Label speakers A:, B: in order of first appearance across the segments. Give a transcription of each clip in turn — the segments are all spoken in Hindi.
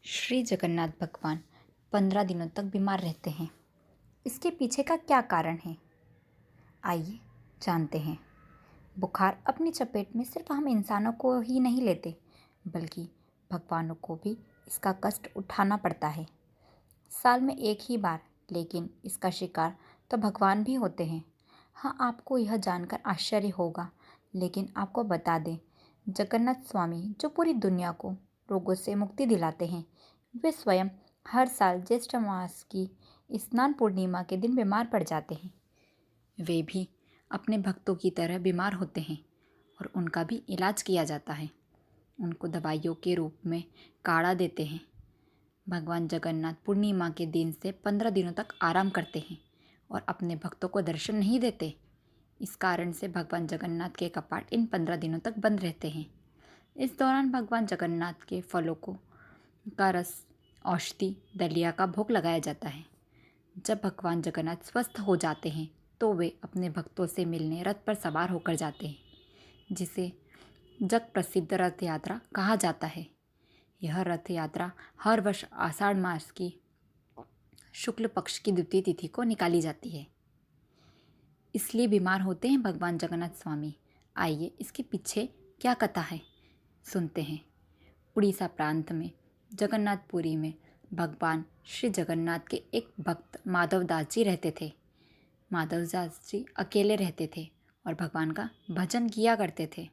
A: श्री जगन्नाथ भगवान 15 दिनों तक बीमार रहते हैं। इसके पीछे का क्या कारण है, आइए जानते हैं। बुखार अपनी चपेट में सिर्फ हम इंसानों को ही नहीं लेते, बल्कि भगवानों को भी इसका कष्ट उठाना पड़ता है। साल में एक ही बार, लेकिन इसका शिकार तो भगवान भी होते हैं। हाँ, आपको यह जानकर आश्चर्य होगा, लेकिन आपको बता दें, जगन्नाथ स्वामी जो पूरी दुनिया को रोगों से मुक्ति दिलाते हैं, वे स्वयं हर साल ज्येष्ठ मास की स्नान पूर्णिमा के दिन बीमार पड़ जाते हैं। वे भी अपने भक्तों की तरह बीमार होते हैं और उनका भी इलाज किया जाता है। उनको दवाइयों के रूप में काढ़ा देते हैं। भगवान जगन्नाथ पूर्णिमा के दिन से 15 दिनों तक आराम करते हैं और अपने भक्तों को दर्शन नहीं देते। इस कारण से भगवान जगन्नाथ के कपाट इन 15 दिनों तक बंद रहते हैं। इस दौरान भगवान जगन्नाथ के फलों का रस, औषधि, दलिया का भोग लगाया जाता है। जब भगवान जगन्नाथ स्वस्थ हो जाते हैं तो वे अपने भक्तों से मिलने रथ पर सवार होकर जाते हैं, जिसे जग प्रसिद्ध रथ यात्रा कहा जाता है। यह रथ यात्रा हर वर्ष आषाढ़ मास की शुक्ल पक्ष की द्वितीय तिथि को निकाली जाती है। इसलिए बीमार होते हैं भगवान जगन्नाथ स्वामी। आइए इसके पीछे क्या कथा है, सुनते हैं। उड़ीसा प्रांत में जगन्नाथपुरी में भगवान श्री जगन्नाथ के एक भक्त माधव दास जी रहते थे। माधव दास जी अकेले रहते थे और भगवान का भजन किया करते थे।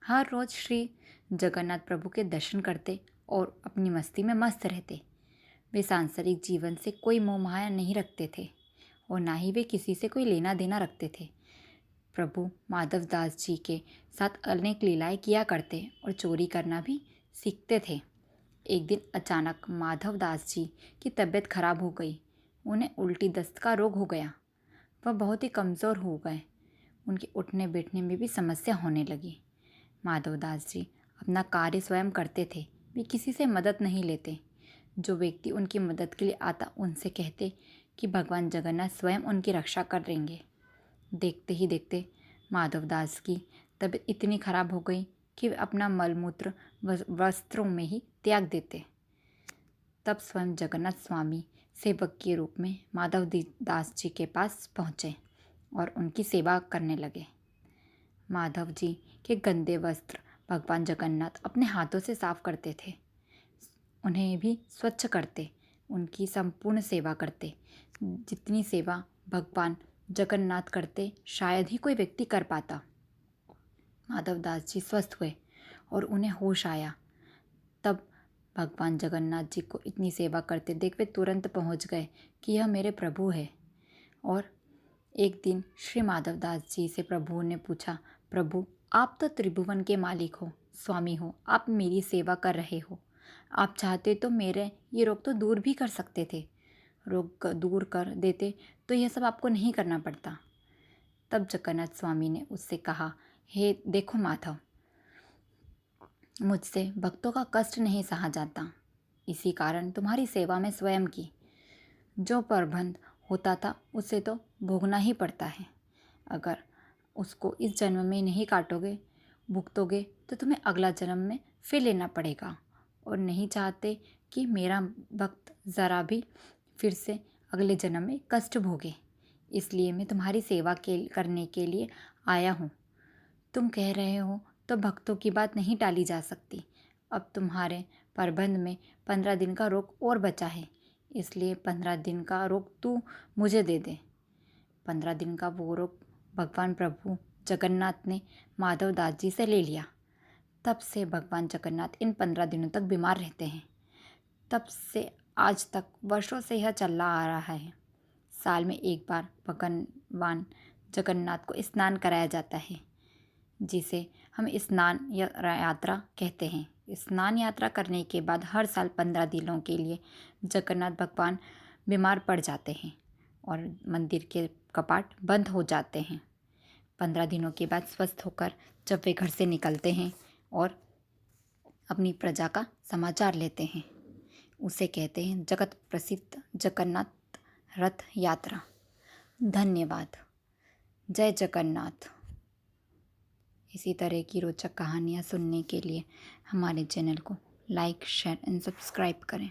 A: हर रोज़ श्री जगन्नाथ प्रभु के दर्शन करते और अपनी मस्ती में मस्त रहते। वे सांसारिक जीवन से कोई मोह माया नहीं रखते थे और ना ही वे किसी से कोई लेना देना रखते थे। प्रभु माधव दास जी के साथ अनेक लीलाएं किया करते और चोरी करना भी सीखते थे। एक दिन अचानक माधव दास जी की तबीयत खराब हो गई। उन्हें उल्टी दस्त का रोग हो गया। वह बहुत ही कमज़ोर हो गए। उनके उठने बैठने में भी समस्या होने लगी। माधव दास जी अपना कार्य स्वयं करते थे, वे किसी से मदद नहीं लेते। जो व्यक्ति उनकी मदद के लिए आता उनसे कहते कि भगवान जगन्नाथ स्वयं उनकी रक्षा कर लेंगे। देखते ही देखते माधव दास की तबीयत इतनी खराब हो गई कि वे अपना मलमूत्र वस्त्रों में ही त्याग देते। तब स्वयं जगन्नाथ स्वामी सेवक के रूप में माधव दास जी के पास पहुँचे और उनकी सेवा करने लगे। माधव जी के गंदे वस्त्र भगवान जगन्नाथ अपने हाथों से साफ करते थे, उन्हें भी स्वच्छ करते, उनकी संपूर्ण सेवा करते। जितनी सेवा भगवान जगन्नाथ करते शायद ही कोई व्यक्ति कर पाता। माधव दास जी स्वस्थ हुए और उन्हें होश आया। तब भगवान जगन्नाथ जी को इतनी सेवा करते देख वे तुरंत पहुंच गए कि यह मेरे प्रभु है। और एक दिन श्री माधव दास जी से प्रभु ने पूछा, प्रभु आप तो त्रिभुवन के मालिक हो, स्वामी हो, आप मेरी सेवा कर रहे हो। आप चाहते तो मेरे ये रोग तो दूर भी कर सकते थे। रोग दूर कर देते तो यह सब आपको नहीं करना पड़ता। तब जगन्नाथ स्वामी ने उससे कहा, हे देखो माधव, मुझसे भक्तों का कष्ट नहीं सहा जाता, इसी कारण तुम्हारी सेवा में स्वयं की। जो प्रबंध होता था उसे तो भोगना ही पड़ता है। अगर उसको इस जन्म में नहीं काटोगे, भुगतोगे तो तुम्हें अगला जन्म में फिर लेना पड़ेगा। और नहीं चाहते कि मेरा भक्त ज़रा भी फिर से अगले जन्म में कष्ट भोगे, इसलिए मैं तुम्हारी सेवा करने के लिए आया हूँ। तुम कह रहे हो तो भक्तों की बात नहीं टाली जा सकती। अब तुम्हारे प्रबंध में 15 दिन का रोग और बचा है, इसलिए 15 दिन का रोग तू मुझे दे दे। 15 दिन का वो रोग भगवान प्रभु जगन्नाथ ने माधव दास जी से ले लिया। तब से भगवान जगन्नाथ इन 15 दिनों तक बीमार रहते हैं। तब से आज तक वर्षों से यह चला आ रहा है। साल में एक बार भगवान जगन्नाथ को स्नान कराया जाता है, जिसे हम स्नान यात्रा कहते हैं। स्नान यात्रा करने के बाद हर साल 15 दिनों के लिए जगन्नाथ भगवान बीमार पड़ जाते हैं और मंदिर के कपाट बंद हो जाते हैं। 15 दिनों के बाद स्वस्थ होकर जब वे घर से निकलते हैं और अपनी प्रजा का समाचार लेते हैं, उसे कहते हैं जगत प्रसिद्ध जगन्नाथ रथ यात्रा। धन्यवाद। जय जगन्नाथ। इसी तरह की रोचक कहानियाँ सुनने के लिए हमारे चैनल को लाइक शेयर एंड सब्सक्राइब करें।